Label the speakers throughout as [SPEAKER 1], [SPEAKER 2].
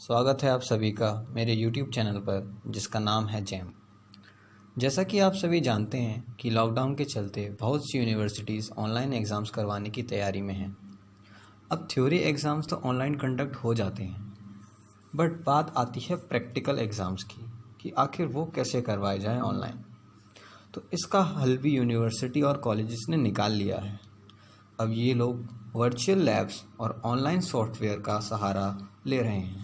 [SPEAKER 1] स्वागत है आप सभी का मेरे YouTube चैनल पर जिसका नाम है जैम। जैसा कि आप सभी जानते हैं कि लॉकडाउन के चलते बहुत सी यूनिवर्सिटीज़ ऑनलाइन एग्ज़ाम्स करवाने की तैयारी में हैं। अब थ्योरी एग्ज़ाम्स तो ऑनलाइन कंडक्ट हो जाते हैं, बट बात आती है प्रैक्टिकल एग्ज़ाम्स की कि आखिर वो कैसे करवाए जाएं ऑनलाइन। तो इसका हल भी यूनिवर्सिटी और कॉलेजेस ने निकाल लिया है। अब ये लोग वर्चुअल लैब्स और ऑनलाइन सॉफ्टवेयर का सहारा ले रहे हैं।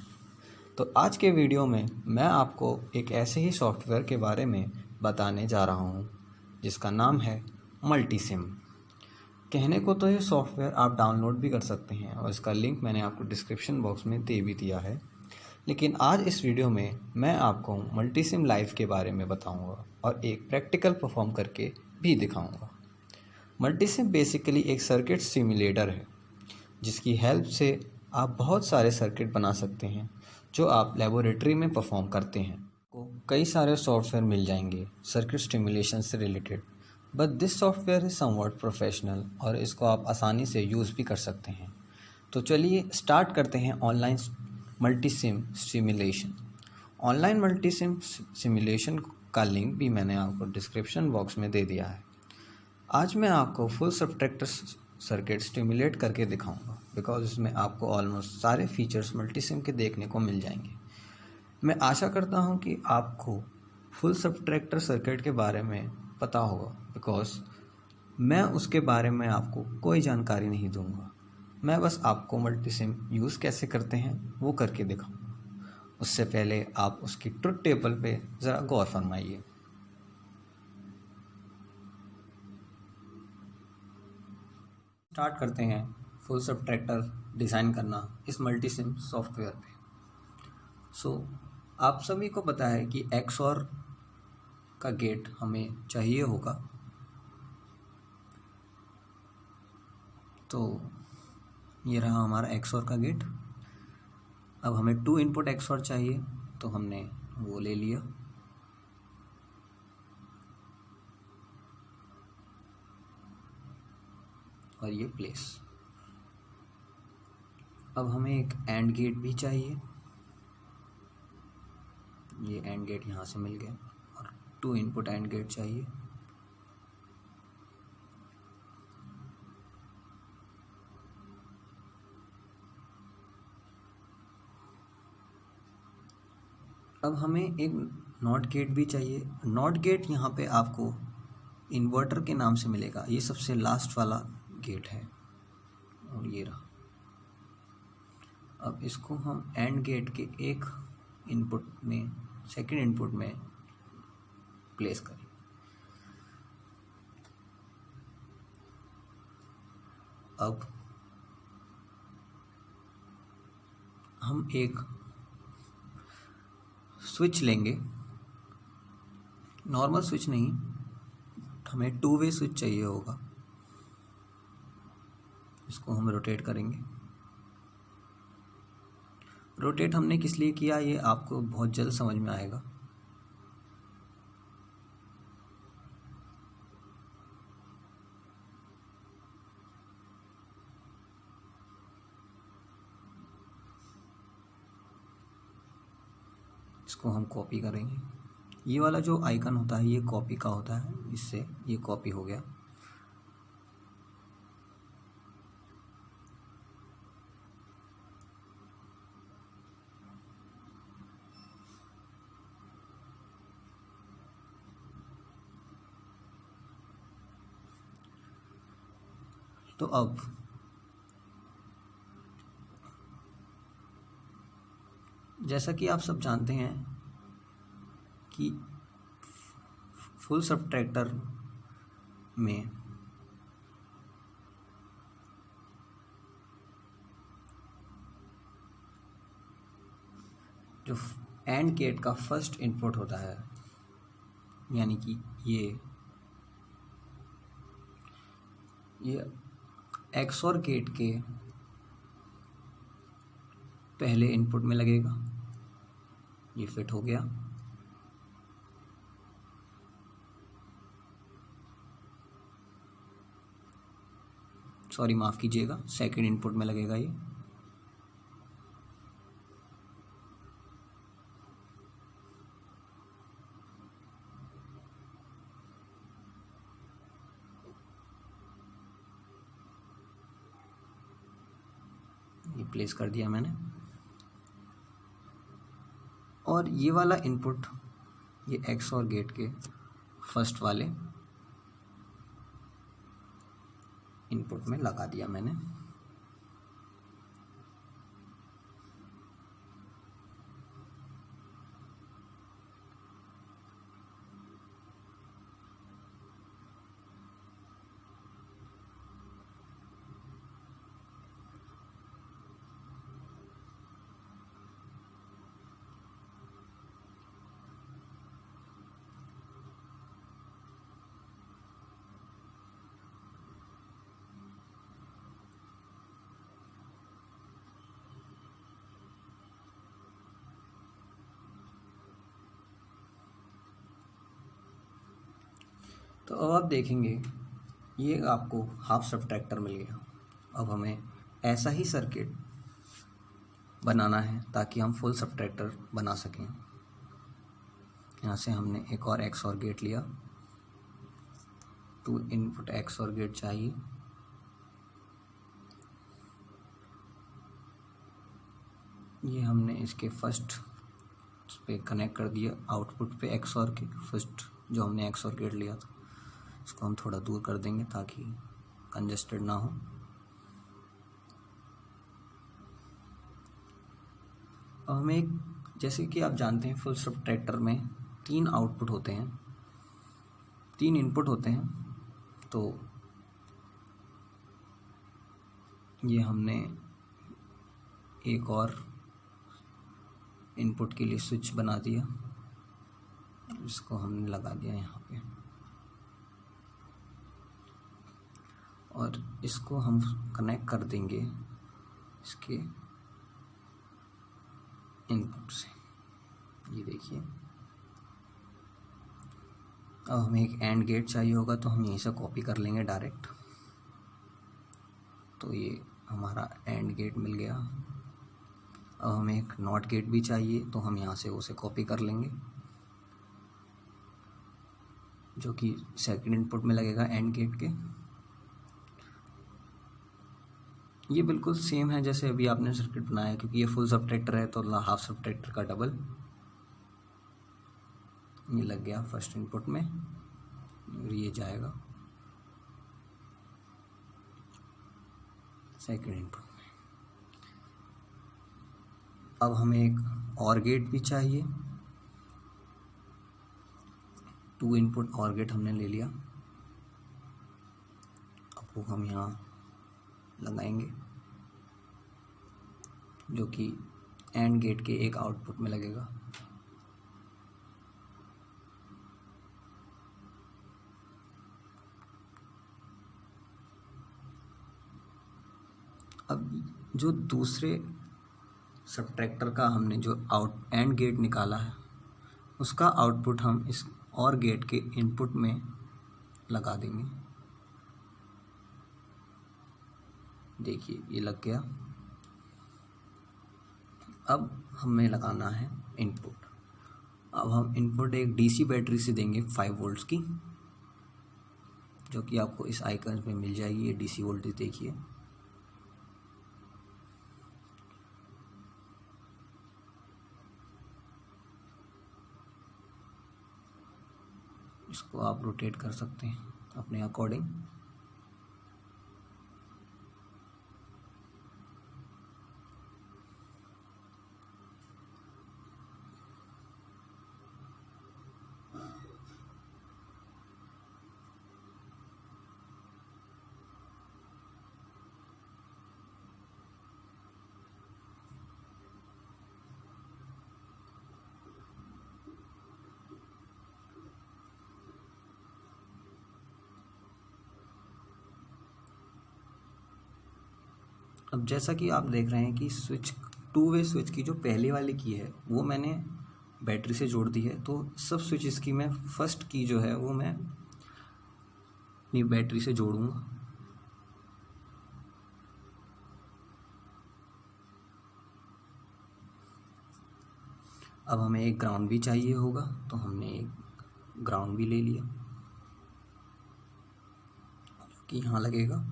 [SPEAKER 1] तो आज के वीडियो में मैं आपको एक ऐसे ही सॉफ्टवेयर के बारे में बताने जा रहा हूँ जिसका नाम है मल्टीसिम। कहने को तो ये सॉफ्टवेयर आप डाउनलोड भी कर सकते हैं और इसका लिंक मैंने आपको डिस्क्रिप्शन बॉक्स में दे भी दिया है, लेकिन आज इस वीडियो में मैं आपको मल्टीसिम लाइव के बारे में बताऊँगा और एक प्रैक्टिकल परफॉर्म करके भी दिखाऊँगा। मल्टीसिम बेसिकली एक सर्किट सिम्युलेटर है जिसकी हेल्प से आप बहुत सारे सर्किट बना सकते हैं जो आप लेबोरेटरी में परफॉर्म करते हैं। को कई सारे सॉफ्टवेयर मिल जाएंगे सर्किट स्टिमुलेशन से related, but this software is somewhat professional और इसको आप आसानी से यूज़ भी कर सकते हैं। तो चलिए स्टार्ट करते हैं online Multisim simulation. Online Multisim simulation का लिंक भी मैंने आपको डिस्क्रिप्शन बॉक्स में दे दिया है। आज मैं आपको फुल सबट्रैक्टर सर्किट स्टिमुलेट करके दिखाऊंगा बिकॉज इसमें आपको ऑलमोस्ट सारे फीचर्स मल्टीसिम के देखने को मिल जाएंगे। मैं आशा करता हूं कि आपको फुल सबट्रैक्टर सर्किट के बारे में पता होगा बिकॉज मैं उसके बारे में आपको कोई जानकारी नहीं दूंगा। मैं बस आपको मल्टीसिम यूज़ कैसे करते हैं वो करके दिखाऊंगा। उससे पहले आप उसकी ट्रुथ टेबल पे ज़रा गौर फरमाइए। स्टार्ट करते हैं फुल सबट्रैक्टर डिज़ाइन करना इस मल्टीसिम सॉफ्टवेयर पे। आप सभी को पता है कि XOR का गेट हमें चाहिए होगा। तो ये रहा हमारा XOR का गेट। अब हमें 2 इनपुट XOR चाहिए तो हमने वो ले लिया। और ये प्लेस। अब हमें एक एंड गेट भी चाहिए। ये एंड गेट यहाँ से मिल गया और 2 इनपुट एंड गेट चाहिए। अब हमें एक नॉट गेट भी चाहिए। नॉट गेट यहाँ पे आपको इन्वर्टर के नाम से मिलेगा। ये सबसे लास्ट वाला गेट है और ये रहा। अब इसको हम एंड गेट के एक इनपुट में सेकंड इनपुट में प्लेस करें। अब हम एक स्विच लेंगे, नॉर्मल स्विच नहीं, हमें 2 वे स्विच चाहिए होगा। इसको हम रोटेट करेंगे। रोटेट हमने किस लिए किया ये आपको बहुत जल्द समझ में आएगा। इसको हम कॉपी करेंगे। ये वाला जो आइकन होता है ये कॉपी का होता है, इससे ये कॉपी हो गया। तो अब जैसा कि आप सब जानते हैं कि फुल सबट्रैक्टर में जो एंड गेट का फर्स्ट इनपुट होता है, यानी कि ये XOR गेट के पहले इनपुट में लगेगा। ये फिट हो गया। सॉरी माफ़ कीजिएगा, सेकंड इनपुट में लगेगा ये। प्लेस कर दिया मैंने। और ये वाला इनपुट ये XOR गेट के फर्स्ट वाले इनपुट में लगा दिया मैंने। तो अब आप देखेंगे ये आपको हाफ सब्ट्रैक्टर मिल गया। अब हमें ऐसा ही सर्किट बनाना है ताकि हम फुल सब्ट्रैक्टर बना सकें। यहाँ से हमने एक और XOR गेट लिया, 2 इनपुट XOR गेट चाहिए। ये हमने इसके फर्स्ट पे कनेक्ट कर दिया, आउटपुट पे XOR के फर्स्ट जो हमने XOR गेट लिया था इसको हम थोड़ा दूर कर देंगे ताकि कंजेस्टेड ना हो। अब हमें एक, जैसे कि आप जानते हैं फुल सब्ट्रैक्टर में 3 आउटपुट होते हैं, 3 इनपुट होते हैं। तो ये हमने एक और इनपुट के लिए स्विच बना दिया, इसको हमने लगा दिया यहाँ पे, और इसको हम कनेक्ट कर देंगे इसके इनपुट से। ये देखिए अब हमें एक एंड गेट चाहिए होगा तो हम यहीं से कॉपी कर लेंगे डायरेक्ट। तो ये हमारा एंड गेट मिल गया। अब हमें एक नॉट गेट भी चाहिए तो हम यहाँ से उसे कॉपी कर लेंगे, जो कि सेकंड इनपुट में लगेगा एंड गेट के। ये बिल्कुल सेम है जैसे अभी आपने सर्किट बनाया, क्योंकि ये फुल सब्ट्रैक्टर है तो हाफ सब्ट्रैक्टर का डबल। ये लग गया फर्स्ट इनपुट में और ये जाएगा सेकंड इनपुट में। अब हमें एक और गेट भी चाहिए, 2 इनपुट और गेट हमने ले लिया। अब वो हम यहाँ लगाएंगे जो कि एंड गेट के एक आउटपुट में लगेगा। अब जो दूसरे सब्ट्रैक्टर का हमने जो एंड गेट निकाला है उसका आउटपुट हम इस और गेट के इनपुट में लगा देंगे। देखिए ये लग गया। अब हमें लगाना है इनपुट। अब हम इनपुट एक डीसी बैटरी से देंगे 5 वोल्ट्स की, जो कि आपको इस आइकन पे मिल जाएगी। ये डीसी वोल्टेज देखिए। इसको आप रोटेट कर सकते हैं अपने अकॉर्डिंग। अब जैसा कि आप देख रहे हैं कि स्विच 2 वे स्विच की जो पहले वाली की है वो मैंने बैटरी से जोड़ दी है। तो सब स्विचेस की मैं फर्स्ट की जो है वो मैं अपनी बैटरी से जोड़ूंगा। अब हमें एक ग्राउंड भी चाहिए होगा तो हमने एक ग्राउंड भी ले लिया कि यहाँ लगेगा।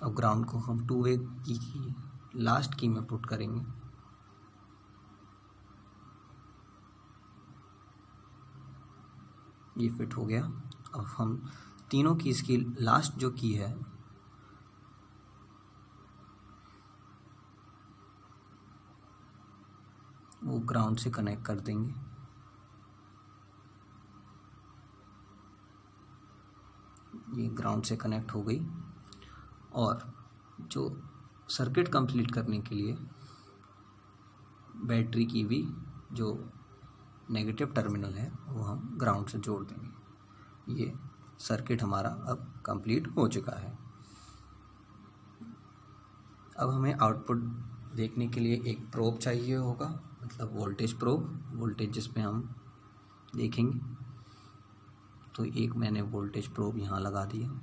[SPEAKER 1] अब ग्राउंड को हम 2 वे की लास्ट की में पुट करेंगे। ये फिट हो गया। अब हम तीनों कीज की लास्ट जो की है वो ग्राउंड से कनेक्ट कर देंगे। ये ग्राउंड से कनेक्ट हो गई। और जो सर्किट कंप्लीट करने के लिए बैटरी की भी जो नेगेटिव टर्मिनल है वो हम ग्राउंड से जोड़ देंगे। ये सर्किट हमारा अब कंप्लीट हो चुका है। अब हमें आउटपुट देखने के लिए एक प्रोब चाहिए होगा, मतलब वोल्टेज प्रोब, वोल्टेज जिसमें हम देखेंगे। तो एक मैंने वोल्टेज प्रोब यहाँ लगा दिया।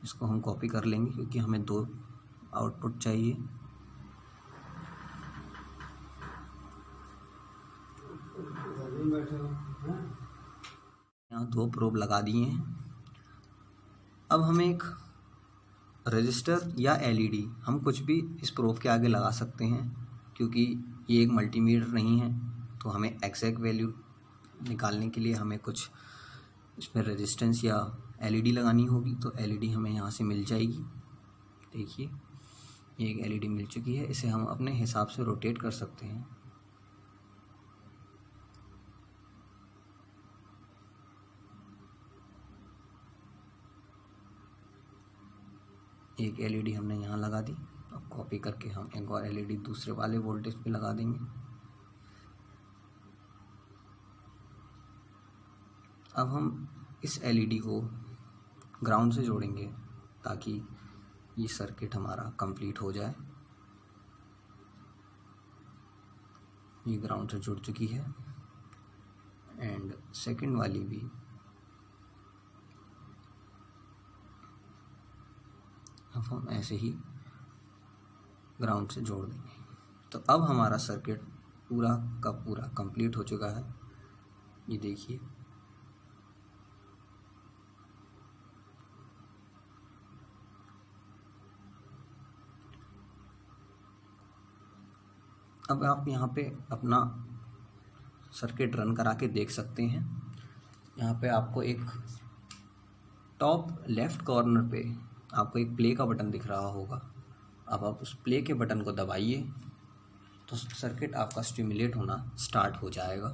[SPEAKER 1] इसको हम कॉपी कर लेंगे क्योंकि हमें 2 आउटपुट चाहिए। यहाँ 2 प्रोब लगा दिए हैं। अब हमें एक रजिस्टर या एलईडी, हम कुछ भी इस प्रोब के आगे लगा सकते हैं क्योंकि ये एक मल्टीमीटर नहीं है। तो हमें एग्जैक्ट वैल्यू निकालने के लिए हमें कुछ इसमें रेजिस्टेंस या एलईडी लगानी होगी। तो एलईडी हमें यहाँ से मिल जाएगी। देखिए ये एक एलईडी मिल चुकी है। इसे हम अपने हिसाब से रोटेट कर सकते हैं। एक एलईडी हमने यहाँ लगा दी। अब कॉपी करके हम एक और एलईडी दूसरे वाले वोल्टेज पे लगा देंगे। अब हम इस एलईडी को ग्राउंड से जोड़ेंगे ताकि ये सर्किट हमारा कंप्लीट हो जाए। ये ग्राउंड से जुड़ चुकी है एंड सेकंड वाली भी। अब हम ऐसे ही ग्राउंड से जोड़ देंगे। तो अब हमारा सर्किट पूरा का पूरा कंप्लीट हो चुका है। ये देखिए अब आप यहाँ पे अपना सर्किट रन करा के देख सकते हैं। यहाँ पे आपको एक टॉप लेफ्ट कॉर्नर पे आपको एक प्ले का बटन दिख रहा होगा। अब आप उस प्ले के बटन को दबाइए तो सर्किट आपका स्टिमुलेट होना स्टार्ट हो जाएगा।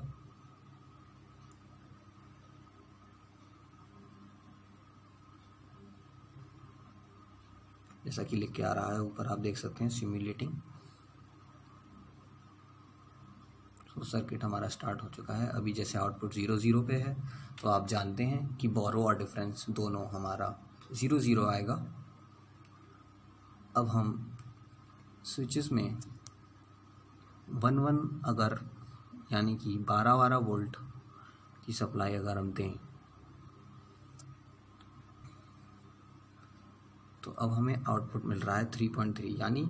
[SPEAKER 1] जैसा कि लिख के आ रहा है ऊपर, आप देख सकते हैं सिम्युलेटिंग। तो सर्किट हमारा स्टार्ट हो चुका है। अभी जैसे आउटपुट 0 0 पे है तो आप जानते हैं कि बोरो और डिफरेंस दोनों हमारा 0 0 आएगा। अब हम स्विचेस में 1 1 अगर यानी कि 12 वोल्ट की सप्लाई अगर हम दें तो अब हमें आउटपुट मिल रहा है 3.3, यानी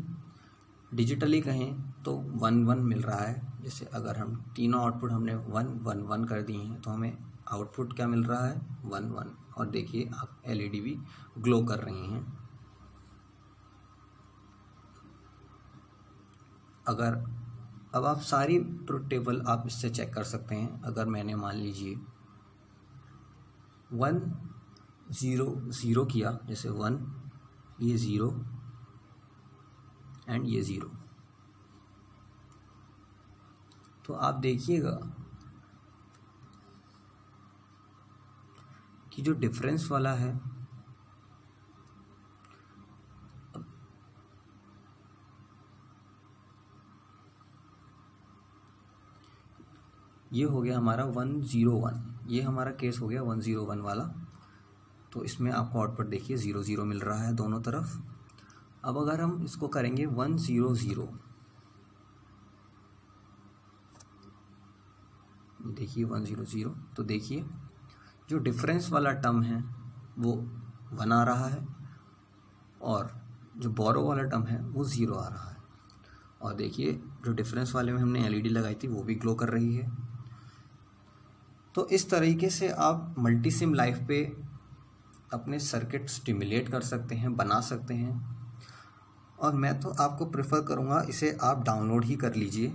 [SPEAKER 1] डिजिटली कहें तो 1 1 मिल रहा है। जैसे अगर हम तीनों आउटपुट हमने 1 1 1 कर दिए हैं तो हमें आउटपुट क्या मिल रहा है 1 1। और देखिए आप एलईडी भी ग्लो कर रही हैं। अगर अब आप सारी ट्रुथ टेबल आप इससे चेक कर सकते हैं। अगर मैंने मान लीजिए 1 0 0 किया, जैसे 1 ये 0 एंड ये 0, तो आप देखिएगा कि जो डिफरेंस वाला है ये हो गया हमारा 1 0 1, ये हमारा केस हो गया 1 0 1 वाला। तो इसमें आपको आउटपुट देखिए 0 0 मिल रहा है दोनों तरफ। अब अगर हम इसको करेंगे 1 0 0, देखिए 1 0 0, तो देखिए जो डिफरेंस वाला टर्म है वो 1 आ रहा है और जो बोरो वाला टर्म है वो 0 आ रहा है। और देखिए जो डिफरेंस वाले में हमने एलईडी लगाई थी वो भी ग्लो कर रही है। तो तो इस तरीके से आप मल्टी सिम लाइफ पे अपने सर्किट स्टिमुलेट कर सकते हैं, बना सकते हैं। और मैं तो आपको प्रेफर करूँगा इसे आप डाउनलोड ही कर लीजिए।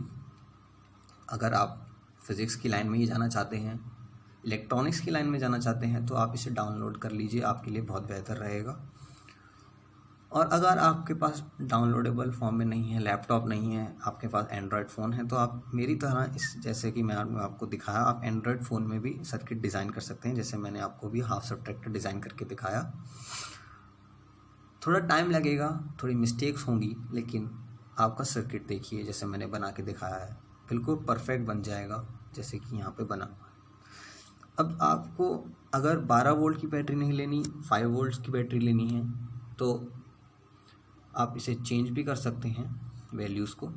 [SPEAKER 1] अगर आप फिज़िक्स की लाइन में ही जाना चाहते हैं, इलेक्ट्रॉनिक्स की लाइन में जाना चाहते हैं, तो आप इसे डाउनलोड कर लीजिए, आपके लिए बहुत बेहतर रहेगा। और अगर आपके पास डाउनलोडेबल फॉर्म में नहीं है, लैपटॉप नहीं है, आपके पास एंड्रॉयड फ़ोन है, तो आप मेरी तरह इस जैसे कि मैं आपको दिखाया, आप एंड्रॉयड फ़ोन में भी सर्किट डिज़ाइन कर सकते हैं। जैसे मैंने आपको भी हाफ सब्ट्रैक्टर डिज़ाइन करके दिखाया। थोड़ा टाइम लगेगा, थोड़ी मिस्टेक्स होंगी, लेकिन आपका सर्किट देखिए जैसे मैंने बना के दिखाया है, बिल्कुल परफेक्ट बन जाएगा जैसे कि यहाँ पे बना हुआ है। अब आपको अगर 12 वोल्ट की बैटरी नहीं लेनी, 5 वोल्ट की बैटरी लेनी है, तो आप इसे चेंज भी कर सकते हैं वैल्यूज़ को।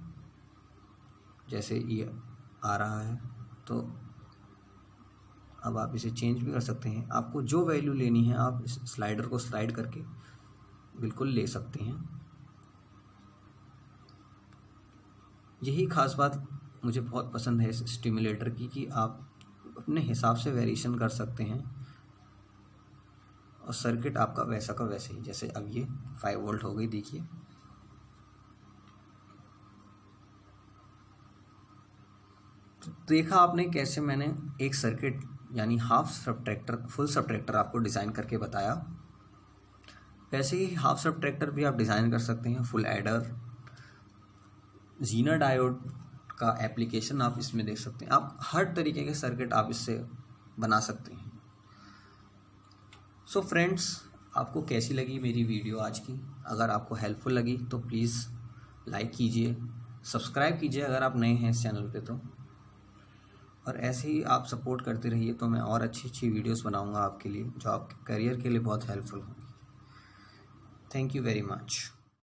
[SPEAKER 1] जैसे ये आ रहा है, तो अब आप इसे चेंज भी कर सकते हैं। आपको जो वैल्यू लेनी है आप इस स्लाइडर को स्लाइड करके बिल्कुल ले सकते हैं। यही खास बात मुझे बहुत पसंद है इस स्टिमुलेटर की, कि आप अपने हिसाब से वेरिएशन कर सकते हैं और सर्किट आपका वैसा का वैसे ही। जैसे अब ये 5 वोल्ट हो गई, देखिए। तो देखा आपने कैसे मैंने एक सर्किट यानी हाफ सब्ट्रैक्टर, फुल सब्ट्रैक्टर आपको डिज़ाइन करके बताया। वैसे ही हाफ सब्ट्रैक्टर भी आप डिज़ाइन कर सकते हैं, फुल एडर, जीनर डायोड का एप्लीकेशन आप इसमें देख सकते हैं। आप हर तरीके के सर्किट आप इससे बना सकते हैं। सो फ्रेंड्स, आपको कैसी लगी मेरी वीडियो आज की? अगर आपको हेल्पफुल लगी तो प्लीज़ लाइक कीजिए, सब्सक्राइब कीजिए अगर आप नए हैं इस चैनल पे तो। और ऐसे ही आप सपोर्ट करते रहिए, तो मैं और अच्छी अच्छी वीडियोस बनाऊंगा आपके लिए, जो आपके करियर के लिए बहुत हेल्पफुल होंगी। Thank you very much.